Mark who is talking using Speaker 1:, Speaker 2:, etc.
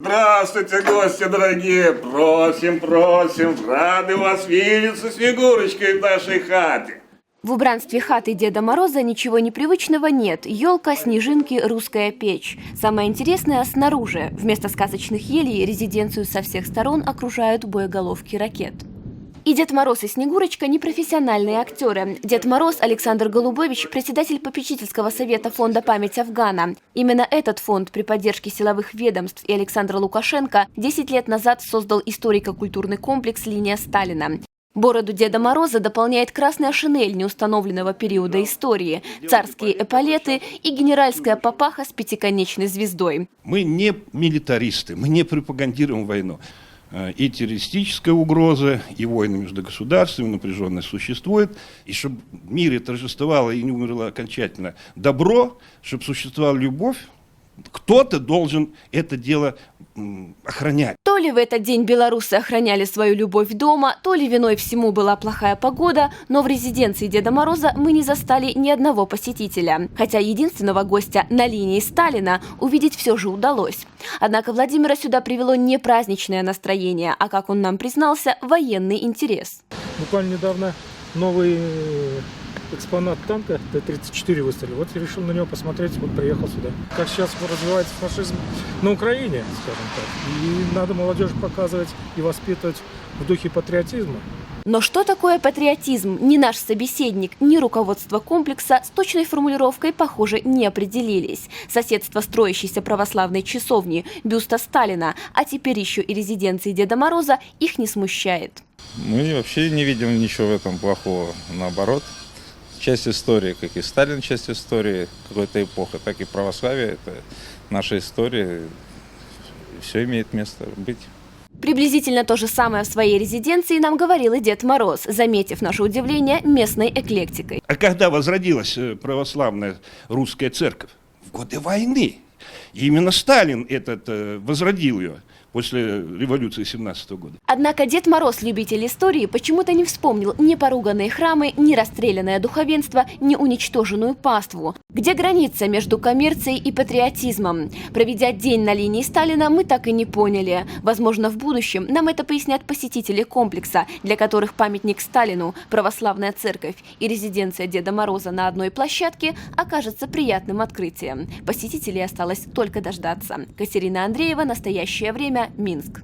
Speaker 1: Здравствуйте, гости дорогие! Просим, просим, рады вас видеть со Снегурочкой в нашей хате.
Speaker 2: В убранстве хаты Деда Мороза ничего непривычного нет. Елка, снежинки, русская печь. Самое интересное снаружи. Вместо сказочных елей резиденцию со всех сторон окружают боеголовки ракет. И Дед Мороз, и Снегурочка – непрофессиональные актеры. Дед Мороз Александр Голубович – председатель попечительского совета фонда «Память Афгана». Именно этот фонд при поддержке силовых ведомств и Александра Лукашенко 10 лет назад создал историко-культурный комплекс «Линия Сталина». Бороду Деда Мороза дополняет красная шинель неустановленного периода истории, царские эполеты и генеральская папаха с пятиконечной звездой.
Speaker 3: Мы не милитаристы, мы не пропагандируем войну. И террористическая угроза, и войны между государствами напряженно существует. И чтобы в мире торжествовало и не умерло окончательно добро, чтобы существовала любовь, кто-то должен это дело охранять.
Speaker 2: То ли в этот день белорусы охраняли свою любовь дома, то ли виной всему была плохая погода, но в резиденции Деда Мороза мы не застали ни одного посетителя. Хотя единственного гостя на линии Сталина увидеть все же удалось. Однако Владимира сюда привело не праздничное настроение, а, как он нам признался, военный интерес.
Speaker 4: Буквально недавно новый экспонат танка Т-34 выставили. Вот я решил на него посмотреть, вот приехал сюда. Как сейчас развивается фашизм на Украине, скажем так. И надо молодежи показывать и воспитывать в духе патриотизма.
Speaker 2: Но что такое патриотизм? Ни наш собеседник, ни руководство комплекса с точной формулировкой, похоже, не определились. Соседство строящейся православной часовни, бюста Сталина, а теперь еще и резиденции Деда Мороза их не смущает.
Speaker 5: Мы вообще не видим ничего в этом плохого, наоборот. Часть истории, как и Сталин, часть истории какой-то эпохи, так и православие, это наша история, все имеет место быть.
Speaker 2: Приблизительно то же самое в своей резиденции нам говорил и Дед Мороз, заметив наше удивление местной эклектикой.
Speaker 3: А когда возродилась православная русская церковь? В годы войны. И именно Сталин возродил ее после революции 17 года.
Speaker 2: Однако Дед Мороз, любитель истории, почему-то не вспомнил ни поруганные храмы, ни расстрелянное духовенство, ни уничтоженную паству. Где граница между коммерцией и патриотизмом? Проведя день на линии Сталина, мы так и не поняли. Возможно, в будущем нам это пояснят посетители комплекса, для которых памятник Сталину, православная церковь и резиденция Деда Мороза на одной площадке окажется приятным открытием. Посетителей осталось только дождаться. Катерина Андреева, «Настоящее время», Минск.